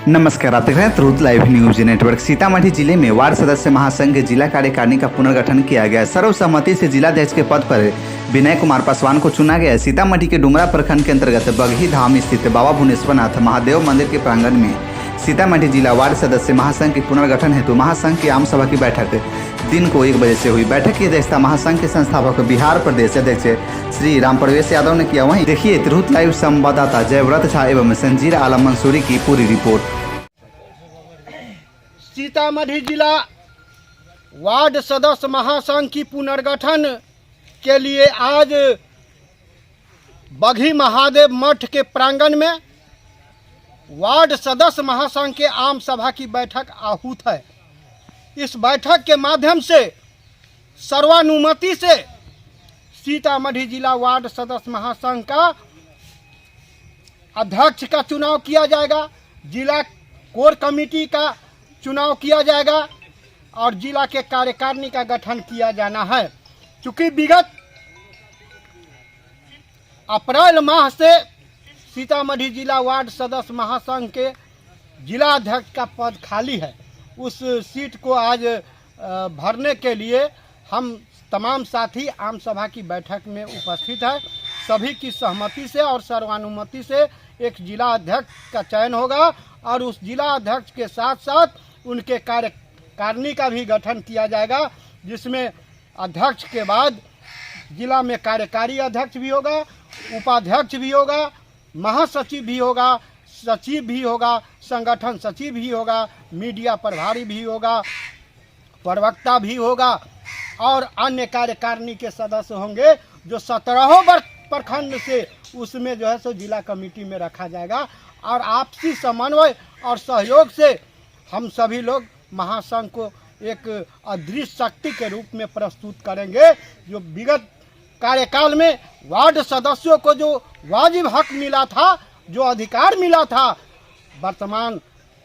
नमस्कार, आप देख रहे हैं तुरंत लाइव न्यूज नेटवर्क। सीतामढ़ी जिले में वार्ड सदस्य महासंघ के जिला कार्यकारिणी का पुनर्गठन किया गया। सर्वसम्मति से जिलाध्यक्ष के पद पर विनय कुमार पासवान को चुना गया। सीतामढ़ी के डुमरा प्रखंड के अंतर्गत बगही धाम स्थित बाबा भुवनेश्वरनाथ महादेव मंदिर के प्रांगण में सीतामढ़ी जिला वार्ड सदस्य महासंघ के पुनर्गठन हेतु महासंघ की आम सभा की बैठक दिन को 1 बजे से हुई। बैठक की अध्यक्षता महासंघ के संस्थापक बिहार प्रदेश अध्यक्ष श्री राम प्रवेश यादव ने किया। वहीं देखिए तुरंत लाइव संवाददाता जयव्रत झा एवं संजीर आलम मंसूरी की पूरी रिपोर्ट। सीतामढ़ी जिला वार्ड सदस्य महासंघ की पुनर्गठन के लिए आज बगही महादेव मठ के प्रांगण में वार्ड सदस्य महासंघ के आम सभा की बैठक आहूत है। इस बैठक के माध्यम से सर्वानुमति से सीतामढ़ी जिला वार्ड सदस्य महासंघ का अध्यक्ष का चुनाव किया जाएगा, जिला कोर कमेटी का चुनाव किया जाएगा और जिला के कार्यकारिणी का गठन किया जाना है। चूँकि विगत अप्रैल माह से सीतामढ़ी जिला वार्ड सदस्य महासंघ के जिला अध्यक्ष का पद खाली है। उस सीट को आज भरने के लिए हम तमाम साथी आम सभा की बैठक में उपस्थित है। सभी की सहमति से और सर्वानुमति से एक जिला अध्यक्ष का चयन होगा और उस जिला अध्यक्ष के साथ साथ उनके कार्यकारिणी का भी गठन किया जाएगा, जिसमें अध्यक्ष के बाद जिला में कार्यकारी अध्यक्ष भी होगा, उपाध्यक्ष भी होगा, महासचिव भी होगा, सचिव भी होगा, संगठन सचिव भी होगा, मीडिया प्रभारी भी होगा, प्रवक्ता भी होगा और अन्य कार्यकारिणी के सदस्य होंगे जो 17 प्रखंड से उसमें जो है सो जिला कमेटी में रखा जाएगा। और आपसी समन्वय और सहयोग से हम सभी लोग महासंघ को एक अदृश्य शक्ति के रूप में प्रस्तुत करेंगे। जो विगत कार्यकाल में वार्ड सदस्यों को जो वाजिब हक मिला था, जो अधिकार मिला था, वर्तमान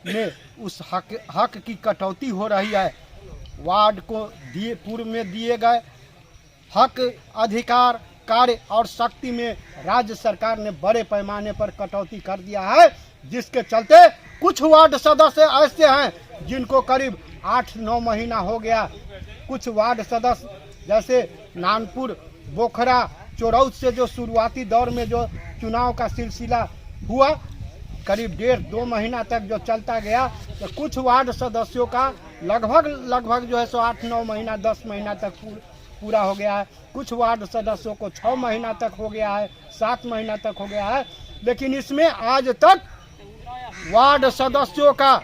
में उस हक की कटौती हो रही है। वार्ड को पूर्व में दिए गए हक, अधिकार, कार्य और शक्ति में राज्य सरकार ने बड़े पैमाने पर कटौती कर दिया है, जिसके चलते कुछ वार्ड सदस्य ऐसे हैं जिनको करीब 8-9 महीना हो गया। कुछ वार्ड सदस्य जैसे नानपुर, बोखरा, चोरौत से जो शुरुआती दौर में जो चुनाव का सिलसिला हुआ, करीब 1.5-2 महीना तक जो चलता गया, तो कुछ वार्ड सदस्यों का लगभग जो है सो 8-9 महीना 10 महीना तक पूरा हो गया है। कुछ वार्ड सदस्यों को 6 महीना तक हो गया है, 7 महीना तक हो गया है। लेकिन इसमें आज तक वार्ड सदस्यों का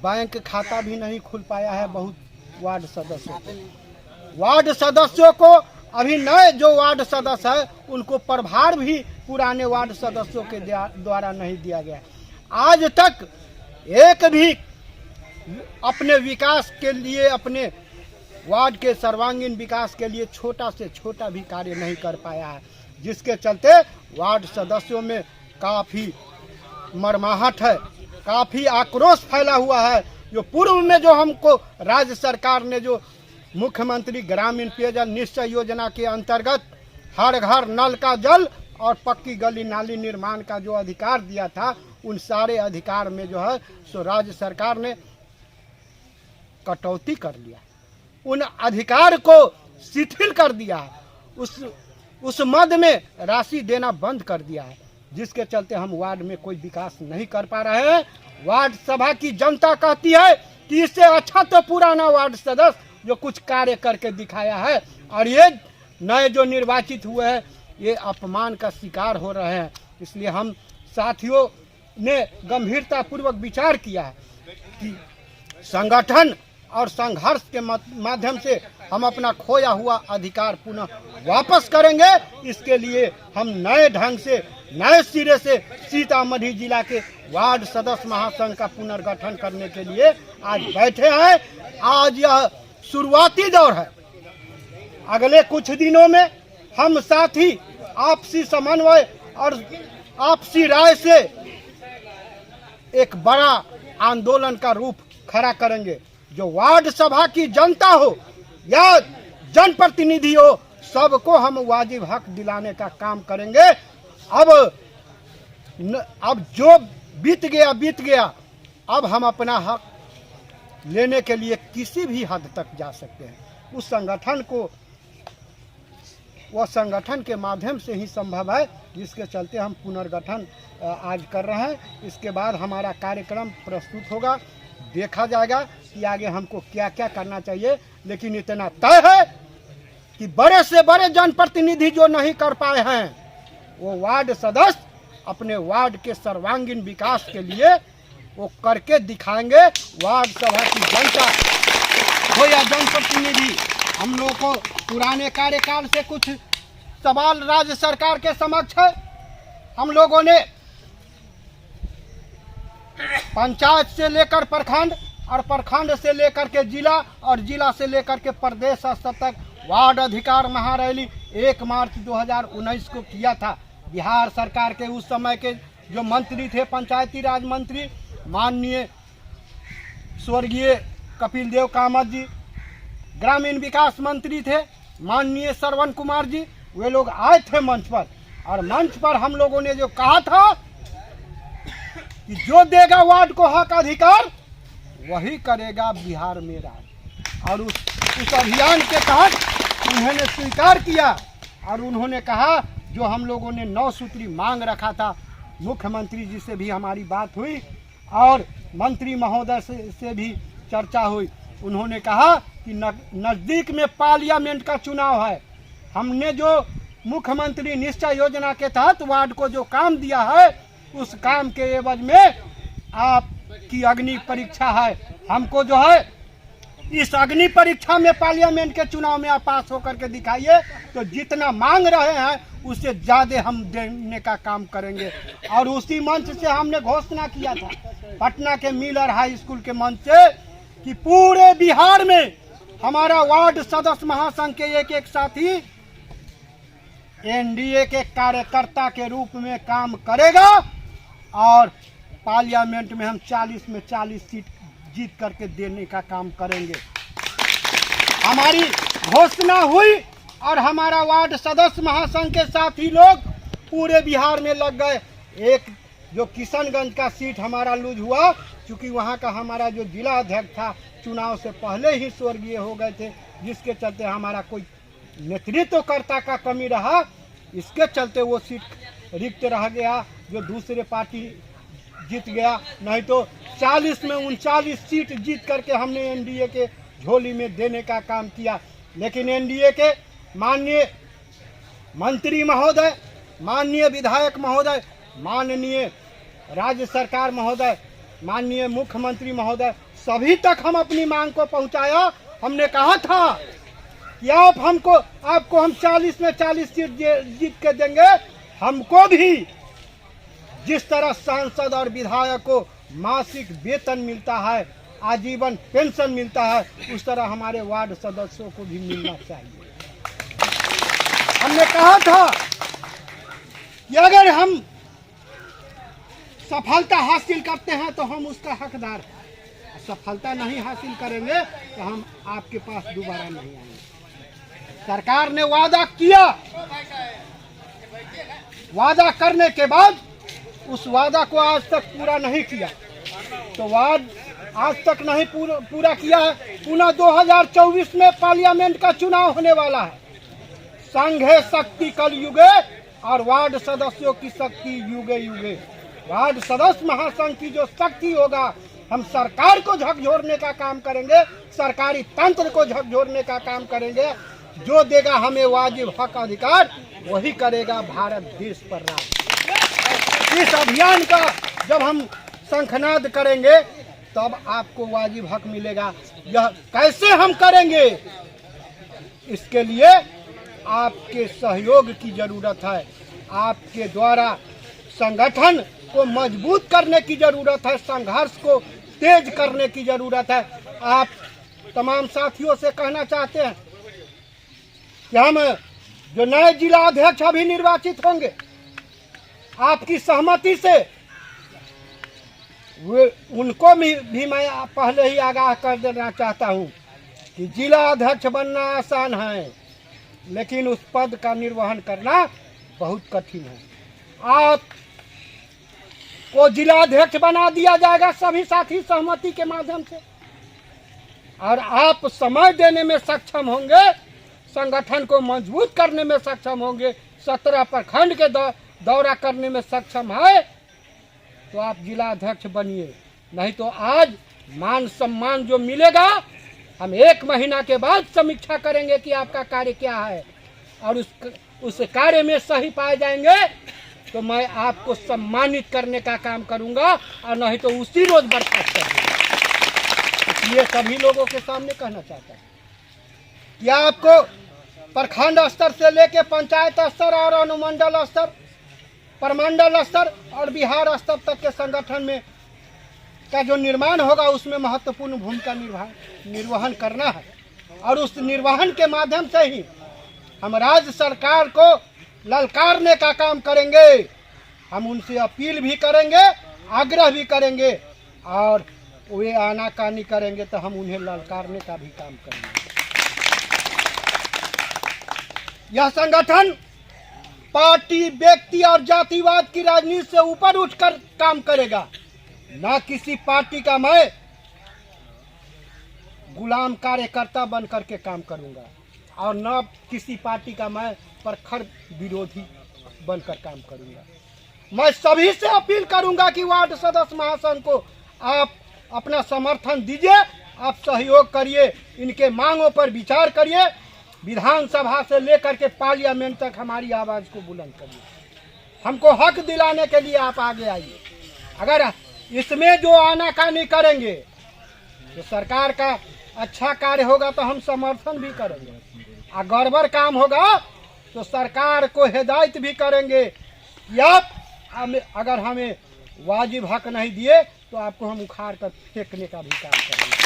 बैंक खाता भी नहीं खुल पाया है। बहुत वार्ड सदस्यों को अभी नए जो वार्ड सदस्य है उनको प्रभार भी पुराने वार्ड सदस्यों के द्वारा नहीं दिया गया। आज तक एक भी अपने विकास के लिए, अपने वार्ड के सर्वांगीण विकास के लिए छोटा से छोटा भी कार्य नहीं कर पाया है, जिसके चलते वार्ड सदस्यों में काफ़ी मरमाहट है, काफ़ी आक्रोश फैला हुआ है। जो पूर्व में जो हमको राज्य सरकार ने जो मुख्यमंत्री ग्रामीण पेयजल निश्चय योजना के अंतर्गत हर घर नल का जल और पक्की गली नाली निर्माण का जो अधिकार दिया था, उन सारे अधिकार में जो है सो राज्य सरकार ने कटौती कर लिया, उन अधिकार को शिथिल कर दिया है, उस मद में राशि देना बंद कर दिया है, जिसके चलते हम वार्ड में कोई विकास नहीं कर पा रहे हैं। वार्ड सभा की जनता कहती है कि इससे अच्छा तो पुराना वार्ड सदस्य जो कुछ कार्य करके दिखाया है, और ये नए जो निर्वाचित हुए हैं ये अपमान का शिकार हो रहे हैं। इसलिए हम साथियों ने गंभीरतापूर्वक विचार किया है कि संगठन और संघर्ष के माध्यम से हम अपना खोया हुआ अधिकार पुनः वापस करेंगे। इसके लिए हम नए ढंग से, नए सिरे से सीतामढ़ी जिला के वार्ड सदस्य महासंघ का पुनर्गठन करने के लिए आज बैठे हैं। आज यह शुरुआती दौर है। अगले कुछ दिनों में हम साथी आपसी समन्वय और आपसी राय से एक बड़ा आंदोलन का रूप खड़ा करेंगे। जो वार्ड सभा की जनता हो या जनप्रतिनिधि हो, सबको हम वाजिब हक दिलाने का काम करेंगे। अब जो बीत गया। अब हम अपना हक लेने के लिए किसी भी हद तक जा सकते हैं। उस संगठन को, वह संगठन के माध्यम से ही संभव है, जिसके चलते हम पुनर्गठन आज कर रहे हैं। इसके बाद हमारा कार्यक्रम प्रस्तुत होगा, देखा जाएगा कि आगे हमको क्या क्या करना चाहिए। लेकिन इतना तय है कि बड़े से बड़े जनप्रतिनिधि जो नहीं कर पाए हैं, वो वार्ड सदस्य अपने वार्ड के सर्वांगीण विकास के लिए वो करके दिखाएंगे। वार्ड सभा की जनता हो या जनप्रतिनिधि, हम लोगों को पुराने कार्यकाल से कुछ सवाल राज्य सरकार के समक्ष है। हम लोगों ने पंचायत से लेकर प्रखंड और प्रखंड से लेकर के जिला और जिला से लेकर के प्रदेश स्तर तक वार्ड अधिकार महारैली 1 मार्च 2019 को किया था। बिहार सरकार के उस समय के जो मंत्री थे, पंचायती राज मंत्री माननीय स्वर्गीय कपिल देव कामत जी, ग्रामीण विकास मंत्री थे माननीय श्रवण कुमार जी, वे लोग आए थे मंच पर। और मंच पर हम लोगों ने जो कहा था कि जो देगा वार्ड को हक अधिकार वही करेगा बिहार में राज। और उस अभियान के तहत उन्होंने स्वीकार किया और उन्होंने कहा, जो हम लोगों ने 9 सूत्री मांग रखा था, मुख्यमंत्री जी से भी हमारी बात हुई और मंत्री महोदय से भी चर्चा हुई। उन्होंने कहा कि नज़दीक में पार्लियामेंट का चुनाव है, हमने जो मुख्यमंत्री निश्चय योजना के तहत वार्ड को जो काम दिया है, उस काम के एवज में आपकी अग्नि परीक्षा है। हमको जो है इस अग्नि परीक्षा में पार्लियामेंट के चुनाव में आप पास होकर के दिखाइए, तो जितना मांग रहे हैं उससे ज़्यादा हम देने का काम करेंगे। और उसी मंच से हमने घोषणा किया था, पटना के मिलर हाई स्कूल के मंच से, कि पूरे बिहार में हमारा वार्ड सदस्य महासंघ के एक साथी एनडीए के कार्यकर्ता के रूप में काम करेगा और पार्लियामेंट में हम 40 में 40 सीट जीत करके देने का काम करेंगे। हमारी घोषणा हुई और हमारा वार्ड सदस्य महासंघ के साथी लोग पूरे बिहार में लग गए। एक जो किशनगंज का सीट हमारा लूज हुआ, क्योंकि वहाँ का हमारा जो जिला अध्यक्ष था चुनाव से पहले ही स्वर्गीय हो गए थे, जिसके चलते हमारा कोई नेतृत्वकर्ता का कमी रहा, इसके चलते वो सीट रिक्त रह गया, जो दूसरे पार्टी जीत गया। नहीं तो 40 में 39 सीट जीत करके हमने एनडीए के झोली में देने का काम किया। लेकिन एनडीए के माननीय मंत्री महोदय, माननीय विधायक महोदय, माननीय राज्य सरकार महोदय, माननीय मुख्यमंत्री महोदय, सभी तक हम अपनी मांग को पहुंचाया। हमने कहा था कि आपको हम 40 में 40 सीट जीत के देंगे। हमको भी जिस तरह सांसद और विधायक को मासिक वेतन मिलता है, आजीवन पेंशन मिलता है, उस तरह हमारे वार्ड सदस्यों को भी मिलना चाहिए। हमने कहा था कि अगर हम सफलता हासिल करते हैं तो हम उसका हकदार हैं, सफलता नहीं हासिल करेंगे तो हम आपके पास दोबारा नहीं आएंगे। सरकार ने वादा किया, वादा करने के बाद उस वादा को आज तक पूरा नहीं किया, तो वाद आज तक नहीं पूरा किया है। पुनः 2024 में पार्लियामेंट का चुनाव होने वाला है। संघे शक्ति कल युगे और वार्ड सदस्यों की शक्ति युगे युगे। वार्ड सदस्य महासंघ की जो शक्ति होगा, हम सरकार को झकझोरने का काम करेंगे, सरकारी तंत्र को झकझोरने का काम करेंगे। जो देगा हमें वाजिब हक अधिकार वही करेगा भारत देश पर राज। इस अभियान का जब हम शंखनाद करेंगे तब आपको वाजिब हक मिलेगा। यह कैसे हम करेंगे, इसके लिए आपके सहयोग की जरूरत है। आपके द्वारा संगठन को मजबूत करने की जरूरत है, संघर्ष को तेज करने की जरूरत है। आप तमाम साथियों से कहना चाहते हैं कि हम जो नए जिला अध्यक्ष अभी निर्वाचित होंगे, आपकी सहमति से उनको भी मैं पहले ही आगाह कर देना चाहता हूं कि जिला अध्यक्ष बनना आसान है, लेकिन उस पद का निर्वहन करना बहुत कठिन है। आप को जिलाध्यक्ष बना दिया जाएगा सभी साथी सहमति के माध्यम से। और आप समय देने में सक्षम होंगे, संगठन को मजबूत करने में सक्षम होंगे, 17 प्रखंड के दौरा करने में सक्षम है तो आप जिला अध्यक्ष बनिए। नहीं तो आज मान सम्मान जो मिलेगा हम 1 महीना के बाद समीक्षा करेंगे कि आपका कार्य क्या है, और उस कार्य में सही पाए जाएंगे तो मैं आपको सम्मानित करने का काम करूंगा, और नहीं तो उसी रोज बर्खास्त कर दूंगा। इसलिए सभी लोगों के सामने कहना चाहता हूं कि आपको प्रखंड स्तर से लेकर पंचायत स्तर और अनुमंडल स्तर, प्रमंडल स्तर और बिहार स्तर तक के संगठन में का जो निर्माण होगा उसमें महत्वपूर्ण भूमिका निर्वहन करना है। और उस निर्वहन के माध्यम से ही हम राज्य सरकार को ललकारने का काम करेंगे। हम उनसे अपील भी करेंगे, आग्रह भी करेंगे, और वे आनाकानी करेंगे तो हम उन्हें ललकारने का भी काम करेंगे। यह संगठन पार्टी, व्यक्ति और जातिवाद की राजनीति से ऊपर उठकर काम करेगा। न किसी पार्टी का मैं गुलाम कार्यकर्ता बन करके काम करूंगा, और न किसी पार्टी का मैं प्रखर विरोधी बनकर काम करूंगा। मैं सभी से अपील करूंगा कि वार्ड सदस्य महासंघ को आप अपना समर्थन दीजिए, आप सहयोग करिए, इनके मांगों पर विचार करिए, विधानसभा से लेकर के पार्लियामेंट तक हमारी आवाज को बुलंद करिए। हमको हक दिलाने के लिए आप आगे आइए। अगर इसमें जो आनाकानी करेंगे तो सरकार का अच्छा कार्य होगा तो हम समर्थन भी करेंगे, और गड़बड़ काम होगा तो सरकार को हिदायत भी करेंगे कि आप अगर हमें वाजिब हक नहीं दिए तो आपको हम उखाड़ कर फेंकने का भी काम करेंगे।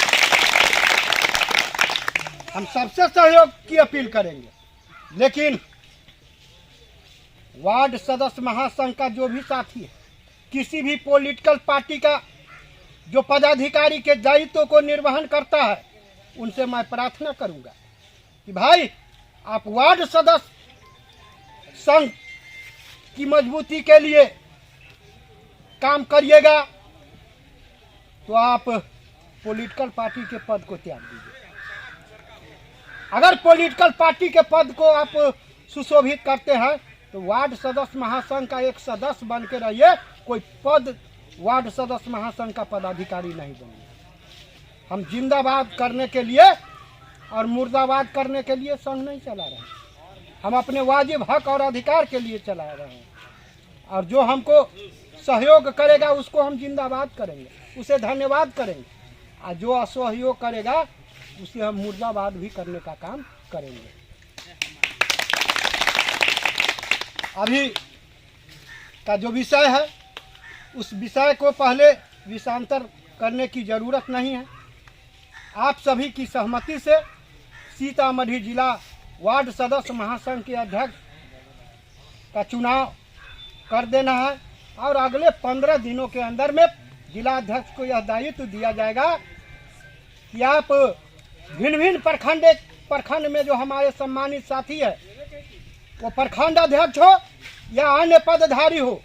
हम सबसे सहयोग की अपील करेंगे, लेकिन वार्ड सदस्य महासंघ का जो भी साथी है, किसी भी पॉलिटिकल पार्टी का जो पदाधिकारी के दायित्व को निर्वहन करता है, उनसे मैं प्रार्थना करूंगा कि भाई आप वार्ड सदस्य संघ की मजबूती के लिए काम करिएगा तो आप पॉलिटिकल पार्टी के पद को त्याग दीजिए। अगर पॉलिटिकल पार्टी के पद को आप सुशोभित करते हैं तो वार्ड सदस्य महासंघ का एक सदस्य बन के रहिए, कोई पद वार्ड सदस्य महासंघ का पदाधिकारी नहीं बनिए। हम जिंदाबाद करने के लिए और मुर्दाबाद करने के लिए संघ नहीं चला रहे हैं, हम अपने वाजिब हक और अधिकार के लिए चला रहे हैं, और जो हमको सहयोग करेगा उसको हम जिंदाबाद करेंगे, उसे धन्यवाद करेंगे, और जो असहयोग करेगा उसे हम मुर्दाबाद भी करने का काम करेंगे। अभी का जो विषय है उस विषय को पहले विषांतर करने की जरूरत नहीं है। आप सभी की सहमति से सीतामढ़ी जिला वार्ड सदस्य महासंघ के अध्यक्ष का चुनाव कर देना है, और अगले 15 दिनों के अंदर में जिला अध्यक्ष को यह दायित्व दिया जाएगा कि आप भिन्न भिन्न प्रखंड में जो हमारे सम्मानित साथी है, वो प्रखंड अध्यक्ष हो या अन्य पदधारी हो,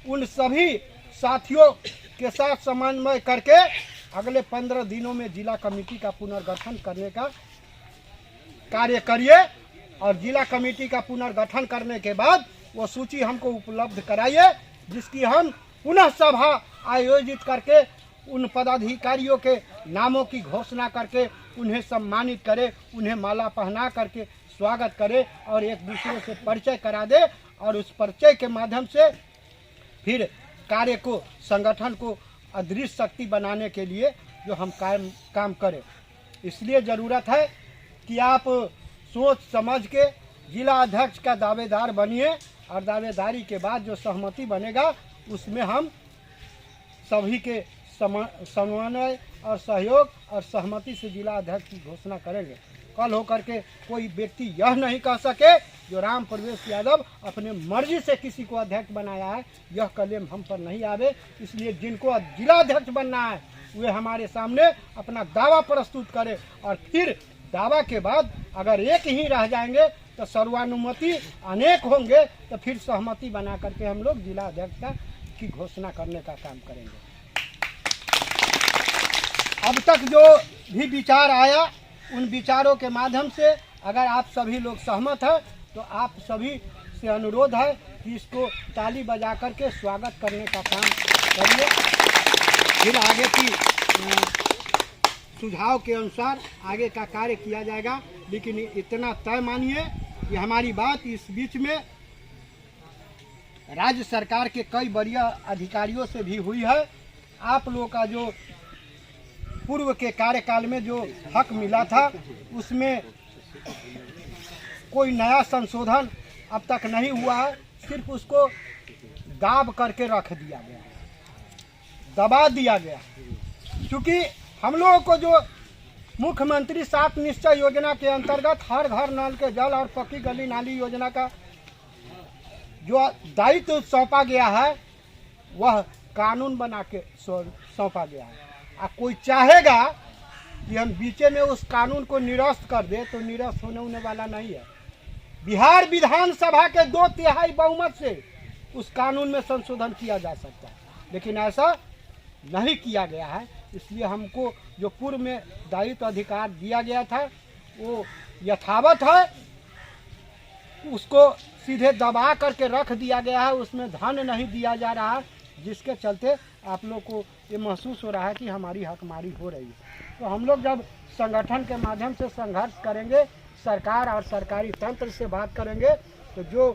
उन सभी साथियों के साथ समन्वय करके अगले 15 दिनों में जिला कमेटी का पुनर्गठन करने का कार्य करिए, और जिला कमेटी का पुनर्गठन करने के बाद वो सूची हमको उपलब्ध कराइए, जिसकी हम पुनः सभा आयोजित करके उन पदाधिकारियों के नामों की घोषणा करके उन्हें सम्मानित करें, उन्हें माला पहना करके स्वागत करें, और एक दूसरे से परिचय करा दे, और उस परिचय के माध्यम से फिर कार्य को, संगठन को अदृश्य शक्ति बनाने के लिए जो हम काम करें। इसलिए ज़रूरत है कि आप सोच समझ के जिला अध्यक्ष का दावेदार बनिए, और दावेदारी के बाद जो सहमति बनेगा उसमें हम सभी के समन्वय और सहयोग और सहमति से जिला अध्यक्ष की घोषणा करेंगे। कल होकर के कोई व्यक्ति यह नहीं कह सके जो राम प्रवेश यादव अपने मर्जी से किसी को अध्यक्ष बनाया है, यह क्लेम हम पर नहीं आवे। इसलिए जिनको जिला अध्यक्ष बनना है वे हमारे सामने अपना दावा प्रस्तुत करें, और फिर दावा के बाद अगर एक ही रह जाएंगे तो सर्वानुमति अनेक होंगे, तो फिर सहमति बना करके हम लोग जिला अध्यक्ष की घोषणा करने का काम करेंगे। अब तक जो भी विचार आया उन विचारों के माध्यम से अगर आप सभी लोग सहमत हैं तो आप सभी से अनुरोध है कि इसको ताली बजा करके स्वागत करने का काम करिए। फिर आगे की सुझाव के अनुसार आगे का कार्य किया जाएगा। लेकिन इतना तय मानिए कि हमारी बात इस बीच में राज्य सरकार के कई बड़े अधिकारियों से भी हुई है। आप लोगों का जो पूर्व के कार्यकाल में जो हक मिला था उसमें कोई नया संशोधन अब तक नहीं हुआ है, सिर्फ उसको दाब करके रख दिया गया, दबा दिया गया। क्योंकि हम लोगों को जो मुख्यमंत्री 7 निश्चय योजना के अंतर्गत हर घर नल के जल और पक्की गली नाली योजना का जो दायित्व सौंपा गया है वह कानून बना के सौंपा गया है। कोई चाहेगा कि हम बीचे में उस कानून को निरस्त कर दे तो निरस्त होने वाला नहीं है। बिहार विधानसभा के 2/3 बहुमत से उस कानून में संशोधन किया जा सकता है, लेकिन ऐसा नहीं किया गया है। इसलिए हमको जो पूर्व में दायित्व अधिकार दिया गया था वो यथावत है, उसको सीधे दबा करके रख दिया गया है, उसमें धन नहीं दिया जा रहा है, जिसके चलते आप लोग को ये महसूस हो रहा है कि हमारी हकमारी हो रही है। तो हम लोग जब संगठन के माध्यम से संघर्ष करेंगे, सरकार और सरकारी तंत्र से बात करेंगे, तो जो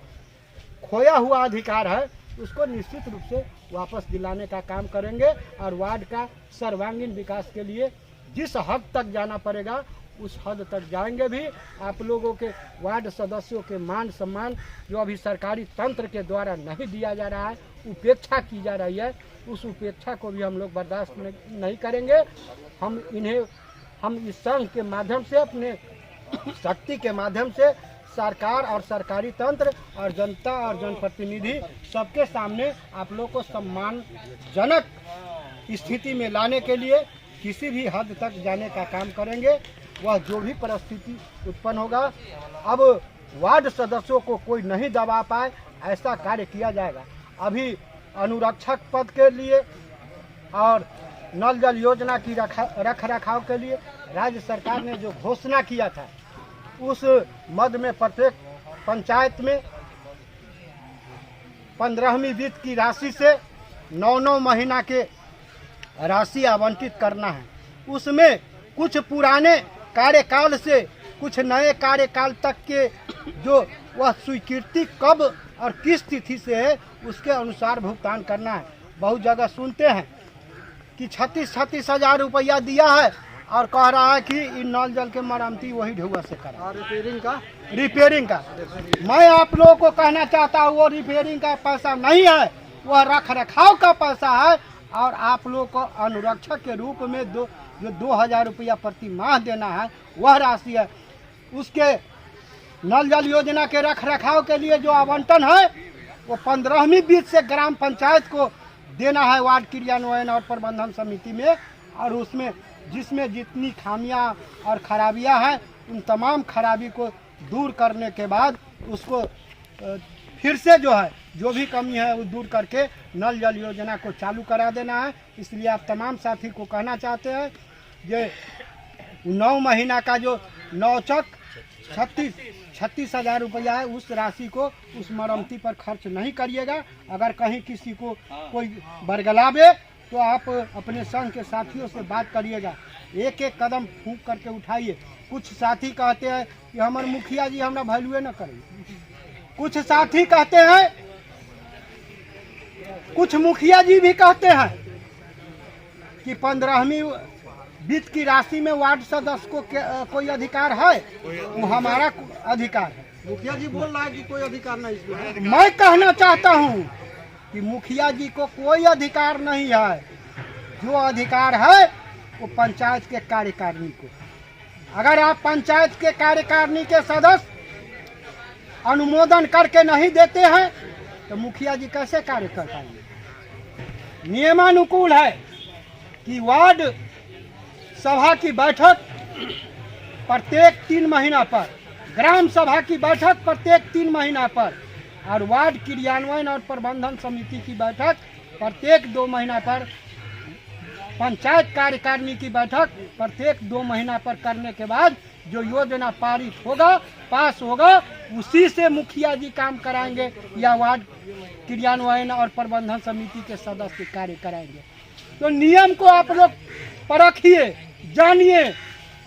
खोया हुआ अधिकार है उसको निश्चित रूप से वापस दिलाने का काम करेंगे और वार्ड का सर्वांगीण विकास के लिए जिस हद तक जाना पड़ेगा उस हद तक जाएंगे भी। आप लोगों के वार्ड सदस्यों के मान सम्मान जो अभी सरकारी तंत्र के द्वारा नहीं दिया जा रहा है, उपेक्षा की जा रही है, उस उपेक्षा को भी हम लोग बर्दाश्त नहीं करेंगे। हम इस संघ के माध्यम से, अपने शक्ति के माध्यम से सरकार और सरकारी तंत्र और जनता और जनप्रतिनिधि सबके सामने आप लोग को सम्मानजनक स्थिति में लाने के लिए किसी भी हद तक जाने का काम करेंगे। वह जो भी परिस्थिति उत्पन्न होगा, अब वार्ड सदस्यों को कोई नहीं दबा पाए ऐसा कार्य किया जाएगा। अभी अनुरक्षक पद के लिए और नल जल योजना की रख रखाव के लिए राज्य सरकार ने जो घोषणा किया था, उस मद में प्रत्येक पंचायत में 15वीं वित्त की राशि से 9 महीना के राशि आवंटित करना है। उसमें कुछ पुराने कार्यकाल से कुछ नए कार्यकाल तक के जो वह स्वीकृति कब और किस तिथि से है उसके अनुसार भुगतान करना है। बहुत जगह सुनते हैं कि 36 हजार रुपया दिया है और कह रहा है कि इन नल जल के मरम्मती वही ढुआ से करा, और रिपेयरिंग का मैं आप लोगों को कहना चाहता हूँ, वो रिपेयरिंग का पैसा नहीं है, वह रख रखाव का पैसा है। और आप लोग को अनुरक्षक के रूप में जो 2000 रुपया प्रति माह देना है वह राशि है। उसके नल जल योजना के रख रखाव के लिए जो आवंटन है वो 15वीं वित्त से ग्राम पंचायत को देना है, वार्ड क्रियान्वयन और प्रबंधन समिति में। और उसमें जिसमें जितनी खामियां और खराबियां हैं उन तमाम खराबी को दूर करने के बाद उसको फिर से जो भी कमी है वो दूर करके नल जल योजना को चालू करा देना है। इसलिए आप तमाम साथी को कहना चाहते हैं ये 9 महीना का जो 36 हजार रुपया है उस राशि को उस मरम्मती पर खर्च नहीं करिएगा। अगर कहीं किसी को कोई बरगलावे तो आप अपने संघ के साथियों से बात करिएगा, एक एक कदम फूंक करके उठाइए। कुछ साथी कहते हैं कि हमारे मुखिया जी हमरा वैल्यूए न करें, कुछ साथी कहते हैं, कुछ मुखिया जी भी कहते हैं कि 15वीं वित्त की राशि में वार्ड सदस्य को कोई अधिकार है, वो हमारा अधिकार है। मुखिया जी बोल रहा है कि कोई अधिकार नहीं इसमें है। मैं कहना चाहता हूँ कि मुखिया जी को कोई अधिकार नहीं है, जो अधिकार है वो पंचायत के कार्यकारिणी को। अगर आप पंचायत के कार्यकारिणी के सदस्य अनुमोदन करके नहीं देते हैं तो मुखिया जी कैसे कार्य कर पाएंगे। नियमानुकूल है कि वार्ड सभा की बैठक प्रत्येक 3 महीना पर, ग्राम सभा की बैठक प्रत्येक 3 महीना पर और वार्ड क्रियान्वयन और प्रबंधन समिति की बैठक प्रत्येक 2 महीना पर पंचायत कार्यकारिणी की बैठक प्रत्येक 2 महीना पर करने के बाद जो योजना पारित होगा, पास होगा, उसी से मुखिया जी काम कराएंगे या वार्ड क्रियान्वयन और प्रबंधन समिति के सदस्य कार्य कराएंगे। तो नियम को आप लोग परखिए, जानिए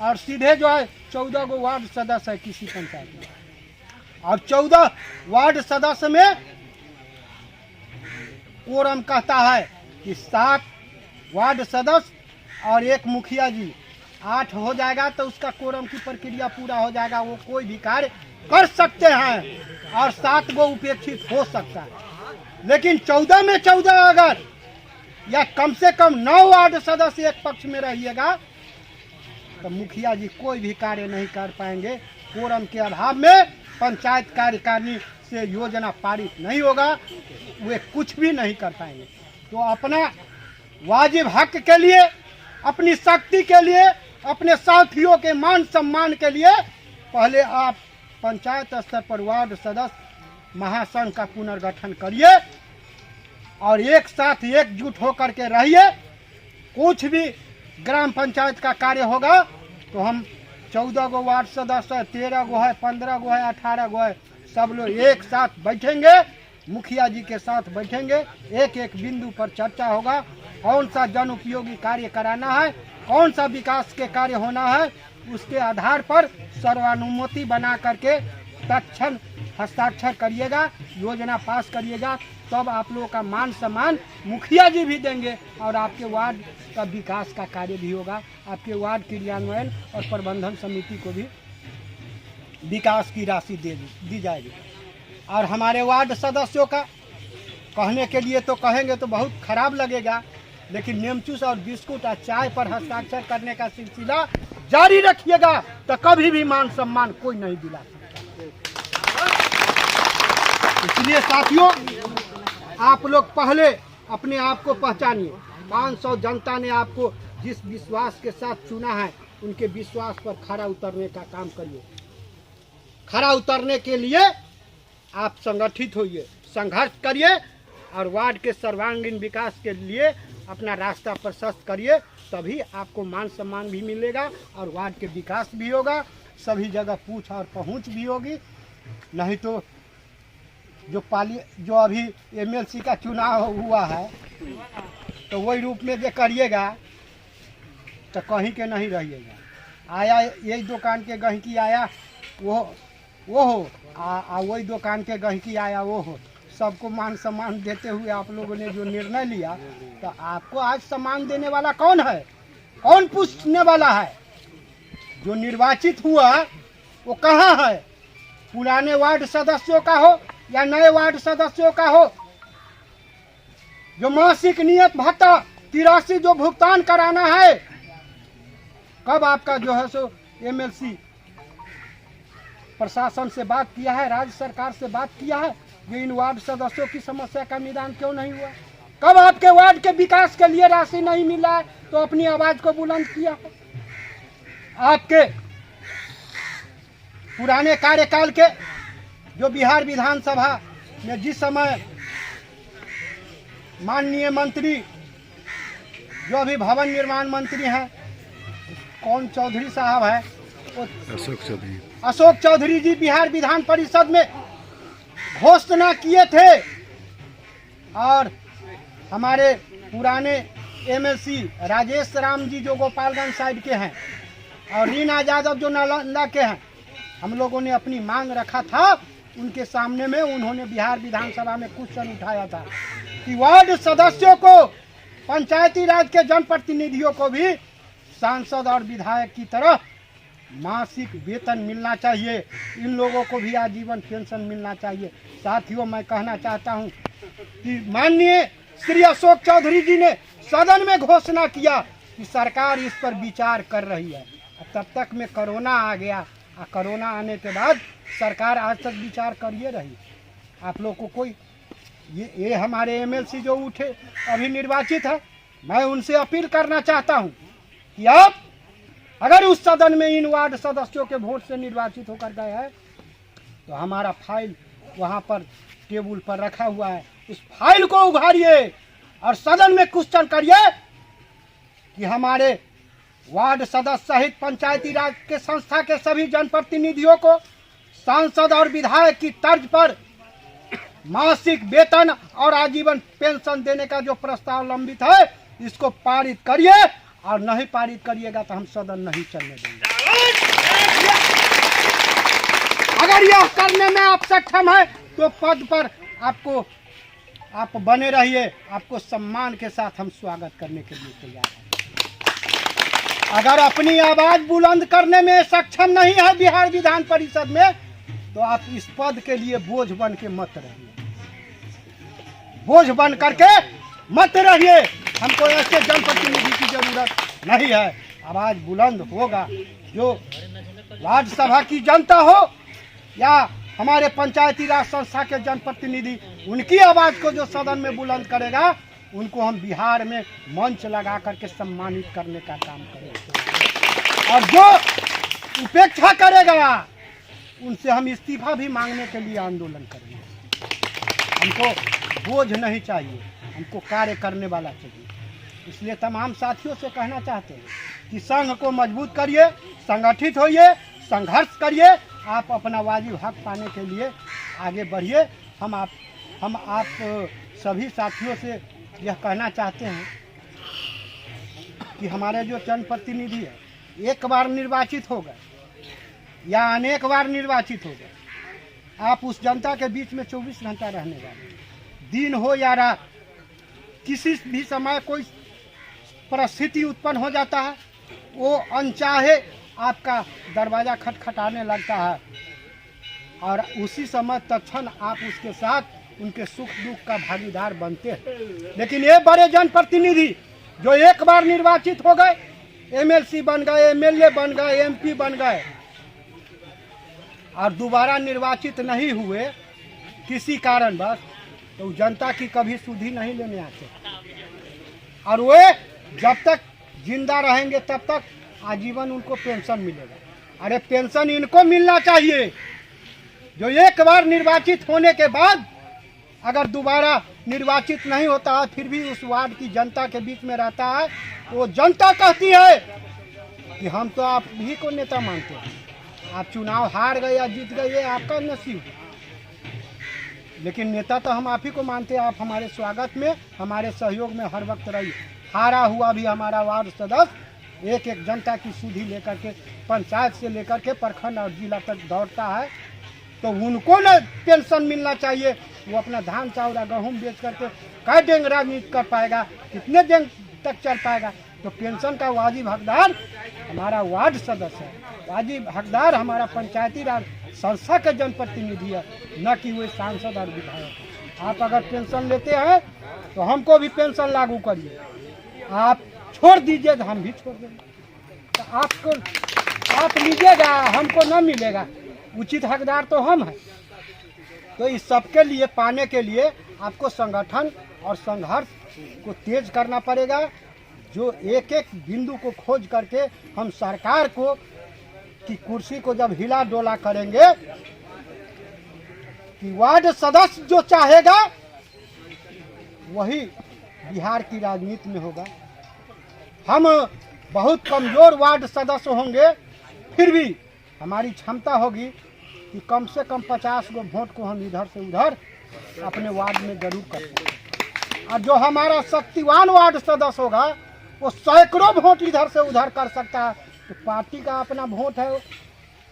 और सीधे जो है 14 गो वार्ड सदस्य है किसी पंचायत में, और 14 वार्ड सदस्य में कोरम कहता है कि 7 वार्ड सदस्य और 1 मुखिया जी, 8 हो जाएगा तो उसका कोरम की प्रक्रिया पूरा हो जाएगा, वो कोई भी कार्य कर सकते हैं और 7 गो उपेक्षित हो सकता है। लेकिन 14 में 14 अगर या कम से कम 9 वार्ड सदस्य एक पक्ष में रहिएगा तो मुखिया जी कोई भी कार्य नहीं कर पाएंगे। कोरम के अभाव में पंचायत कार्यकारिणी से योजना पारित नहीं होगा, वे कुछ भी नहीं कर पाएंगे। तो अपना वाजिब हक के लिए, अपनी शक्ति के लिए, अपने साथियों के मान सम्मान के लिए पहले आप पंचायत स्तर पर वार्ड सदस्य महासंघ का पुनर्गठन करिए और एक साथ एकजुट होकर के रहिए। कुछ भी ग्राम पंचायत का कार्य होगा तो हम 14 गो वार्ड सदस्य है, 13 गो है, 15 गो है, 18 गो है, सब लोग एक साथ बैठेंगे, मुखिया जी के साथ बैठेंगे, एक एक बिंदु पर चर्चा होगा, कौन सा जन उपयोगी कार्य कराना है, कौन सा विकास के कार्य होना है, उसके आधार पर सर्वानुमति बना करके तत्क्षण हस्ताक्षर करिएगा, योजना पास करिएगा, तब आप लोगों का मान सम्मान मुखिया जी भी देंगे और आपके वार्ड का विकास का कार्य भी होगा, आपके वार्ड क्रियान्वयन और प्रबंधन समिति को भी विकास की राशि दी जाएगी। और हमारे वार्ड सदस्यों का कहने के लिए तो कहेंगे तो बहुत खराब लगेगा, लेकिन नेमचूस और बिस्कुट और चाय पर हस्ताक्षर करने का सिलसिला जारी रखिएगा तो कभी भी मान सम्मान कोई नहीं दिला सकता। इसलिए साथियों, आप लोग पहले अपने आप को पहचानिए। 500 जनता ने आपको जिस विश्वास के साथ चुना है, उनके विश्वास पर खरा उतरने का काम करिए। खरा उतरने के लिए आप संगठित होइए, संघर्ष करिए और वार्ड के सर्वांगीण विकास के लिए अपना रास्ता प्रशस्त करिए, तभी आपको मान सम्मान भी मिलेगा और वार्ड के विकास भी होगा, सभी जगह पूछ और पहुंच भी होगी। नहीं तो जो अभी एमएलसी का चुनाव हुआ है तो वही रूप में जो करिएगा तो कहीं के नहीं रहिएगा। आया यही दुकान के गहकी आया वो हो, वही दुकान के गहकी आया वो हो, सबको मान सम्मान देते हुए आप लोगों ने जो निर्णय लिया, तो आपको आज सम्मान देने वाला कौन है, कौन पूछने वाला है? जो निर्वाचित हुआ वो कहाँ है? पुराने वार्ड सदस्यों का हो या नए वार्ड सदस्यों का हो, जो मासिक नियत भत्ता 83 जो भुगतान कराना है, कब आपका जो है सो एमएलसी प्रशासन से बात किया है, राज्य सरकार से बात किया है, ये इन वार्ड सदस्यों की समस्या का निदान क्यों नहीं हुआ? कब आपके वार्ड के विकास के लिए राशि नहीं मिला है तो अपनी आवाज को बुलंद किया है? आपके पुराने कार्यकाल के जो बिहार विधानसभा में जिस समय माननीय मंत्री जो अभी भवन निर्माण मंत्री हैं, कौन चौधरी साहब है, अशोक चौधरी जी बिहार विधान परिषद में घोषणा किए थे और हमारे पुराने एमएलसी राजेश राम जी जो गोपालगंज साइड के हैं और रीना यादव जो नालंदा के हैं, हम लोगों ने अपनी मांग रखा था उनके सामने में। उन्होंने बिहार विधानसभा में क्वेश्चन उठाया था कि वार्ड सदस्यों को, पंचायती राज के जनप्रतिनिधियों को भी सांसद और विधायक की तरह मासिक वेतन मिलना चाहिए, इन लोगों को भी आजीवन पेंशन मिलना चाहिए। साथियों, मैं कहना चाहता हूं कि माननीय श्री अशोक चौधरी जी ने सदन में घोषणा किया कि सरकार इस पर विचार कर रही है। तब तक में कोरोना आ गया, कोरोना आने के बाद सरकार आज तक विचार करिए रही। आप लोग को कोई ये हमारे एमएलसी जो उठे अभी निर्वाचित है, मैं उनसे अपील करना चाहता हूं कि आप अगर उस सदन में इन वार्ड सदस्यों के वोट से निर्वाचित होकर गए हैं तो हमारा फाइल वहां पर टेबल पर रखा हुआ है, उस फाइल को उघाड़िए और सदन में क्वेश्चन करिए कि हमारे वार्ड सदस्य सहित पंचायती राज के संस्था के सभी जनप्रतिनिधियों को सांसद और विधायक की तर्ज पर मासिक वेतन और आजीवन पेंशन देने का जो प्रस्ताव लंबित है इसको पारित करिए, और नहीं पारित करिएगा तो हम सदन नहीं चलने देंगे। अगर यह करने में आप सक्षम है तो पद पर आप बने रहिए, आपको सम्मान के साथ हम स्वागत करने के लिए तैयार हैं। अगर अपनी आवाज बुलंद करने में सक्षम नहीं है बिहार विधान परिषद में तो आप इस पद के लिए बोझ बन के मत रहिए, बोझ बन करके मत रहिए। हमको ऐसे जनप्रतिनिधि की जरूरत नहीं है। आवाज बुलंद होगा, जो वार्ड सभा की जनता हो या हमारे पंचायती राज संस्था के जनप्रतिनिधि, उनकी आवाज को जो सदन में बुलंद करेगा उनको हम बिहार में मंच लगा करके सम्मानित करने का काम करेंगे, और जो उपेक्षा करेगा उनसे हम इस्तीफा भी मांगने के लिए आंदोलन करेंगे। हमको बोझ नहीं चाहिए, हमको कार्य करने वाला चाहिए। इसलिए तमाम साथियों से कहना चाहते हैं कि संघ को मजबूत करिए, संगठित होइए, संघर्ष करिए, आप अपना वाजिब हक पाने के लिए आगे बढ़िए। हम आप सभी साथियों से यह कहना चाहते हैं कि हमारे जो जनप्रतिनिधि है एक बार निर्वाचित हो गए या अनेक बार निर्वाचित हो गए, आप उस जनता के बीच में 24 घंटा रहने वाले, दिन हो या रात, किसी भी समय कोई परिस्थिति उत्पन्न हो जाता है, वो अनचाहे आपका दरवाज़ा खटखटाने लगता है, और उसी समय तत्क्षण आप उसके साथ उनके सुख दुख का भागीदार बनते हैं। लेकिन ये बड़े जनप्रतिनिधि जो एक बार निर्वाचित हो गए, एमएलसी बन गए, एमएलए बन गए, एमपी बन गए, और दोबारा निर्वाचित नहीं हुए किसी कारणवश, तो जनता की कभी सुधि नहीं लेने आते, और वे जब तक जिंदा रहेंगे तब तक आजीवन उनको पेंशन मिलेगा। अरे पेंशन इनको मिलना चाहिए जो एक बार निर्वाचित होने के बाद अगर दोबारा निर्वाचित नहीं होता है फिर भी उस वार्ड की जनता के बीच में रहता है, तो वो जनता कहती है कि हम तो आप ही को नेता मानते हैं, आप चुनाव हार गए या जीत गए ये आपका नसीब, लेकिन नेता तो हम आप ही को मानते हैं। आप हमारे स्वागत में, हमारे सहयोग में हर वक्त रहिए। हारा हुआ भी हमारा वार्ड सदस्य एक एक जनता की सुधि लेकर के पंचायत से लेकर के प्रखंड और जिला तक दौड़ता है, तो उनको न पेंशन मिलना चाहिए। वो अपना धान चावल गेहूँ बेच करके कई दिन राजनीति कर पाएगा, कितने दिन तक चल पाएगा। तो पेंशन का वाजिब हकदार हमारा वार्ड सदस्य है, वाजिब हकदार हमारा पंचायती राज संस्था के जनप्रतिनिधि है, न कि वो सांसद और विधायक। आप अगर पेंशन लेते हैं तो हमको भी पेंशन लागू करिए, आप छोड़ दीजिए तो हम भी छोड़ देंगे। तो आप लीजिएगा, हमको न मिलेगा, उचित हकदार तो हम हैं। तो इस सब के लिए पाने के लिए आपको संगठन और संघर्ष को तेज करना पड़ेगा। जो एक एक बिंदु को खोज करके हम सरकार को की कुर्सी को जब हिला डोला करेंगे कि वार्ड सदस्य जो चाहेगा वही बिहार की राजनीति में होगा। हम बहुत कमजोर वार्ड सदस्य होंगे, फिर भी हमारी क्षमता होगी कि कम से कम 50 गो वोट को हम इधर से उधर अपने वार्ड में जरूर कर सकते। और जो हमारा शक्तिवान वार्ड सदस्य होगा वो सैकड़ों वोट इधर से उधर कर सकता है। तो पार्टी का अपना वोट है,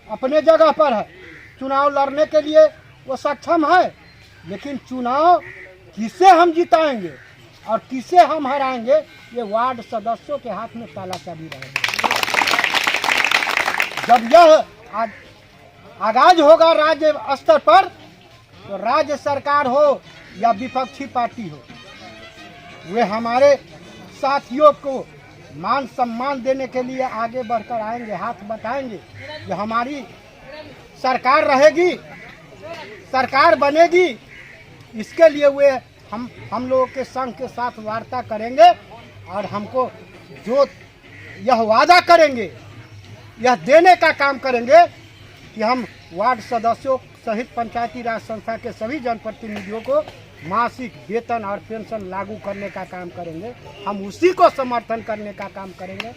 अपने जगह पर है, चुनाव लड़ने के लिए वो सक्षम है, लेकिन चुनाव किसे हम जिताएंगे और किसे हम हराएंगे ये वार्ड सदस्यों के हाथ में ताला चाबी रहेगा। जब यह आगाज होगा राज्य स्तर पर, तो राज्य सरकार हो या विपक्षी पार्टी हो, वे हमारे साथियों को मान सम्मान देने के लिए आगे बढ़कर आएंगे, हाथ बटाएंगे। जो हमारी सरकार रहेगी, सरकार बनेगी, इसके लिए वे हम लोगों के संघ के साथ वार्ता करेंगे और हमको जो यह वादा करेंगे, यह देने का काम करेंगे कि हम वार्ड सदस्यों सहित पंचायती राज संस्था के सभी जनप्रतिनिधियों को मासिक वेतन और पेंशन लागू करने का काम करेंगे। हम उसी को समर्थन करने का काम करेंगे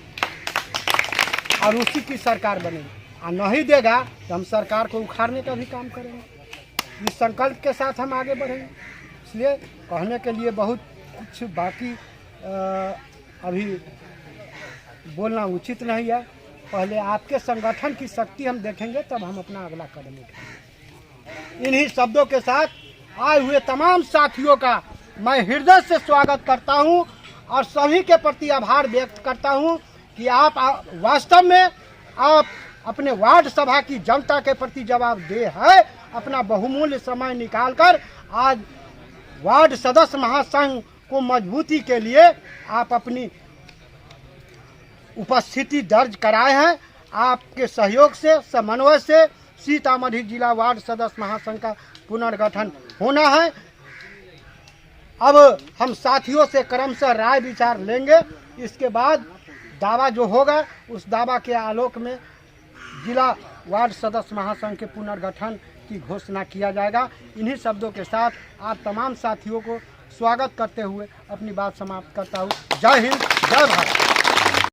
और उसी की सरकार बनेगी। और नहीं देगा तो हम सरकार को उखाड़ने का भी काम करेंगे। इस संकल्प के साथ हम आगे बढ़ेंगे। इसलिए कहने के लिए बहुत कुछ बाकी अभी बोलना उचित नहीं है। पहले आपके संगठन की शक्ति हम देखेंगे, तब हम अपना अगला कदम उठाएंगे। इन्हीं शब्दों के साथ आए हुए तमाम साथियों का मैं हृदय से स्वागत करता हूं और सभी के प्रति आभार व्यक्त करता हूं कि आप वास्तव में आप अपने वार्ड सभा की जनता के प्रति जवाबदेह है। अपना बहुमूल्य समय निकालकर आज वार्ड सदस्य महासंघ को मजबूती के लिए आप अपनी उपस्थिति दर्ज कराए हैं। आपके सहयोग से, समन्वय से सीतामढ़ी जिला वार्ड सदस्य महासंघ का पुनर्गठन होना है। अब हम साथियों से क्रमशः राय विचार लेंगे। इसके बाद दावा जो होगा उस दावा के आलोक में जिला वार्ड सदस्य महासंघ के पुनर्गठन की घोषणा किया जाएगा। इन्हीं शब्दों के साथ आप तमाम साथियों को स्वागत करते हुए अपनी बात समाप्त करता हूँ। जय हिंद, जय भारत।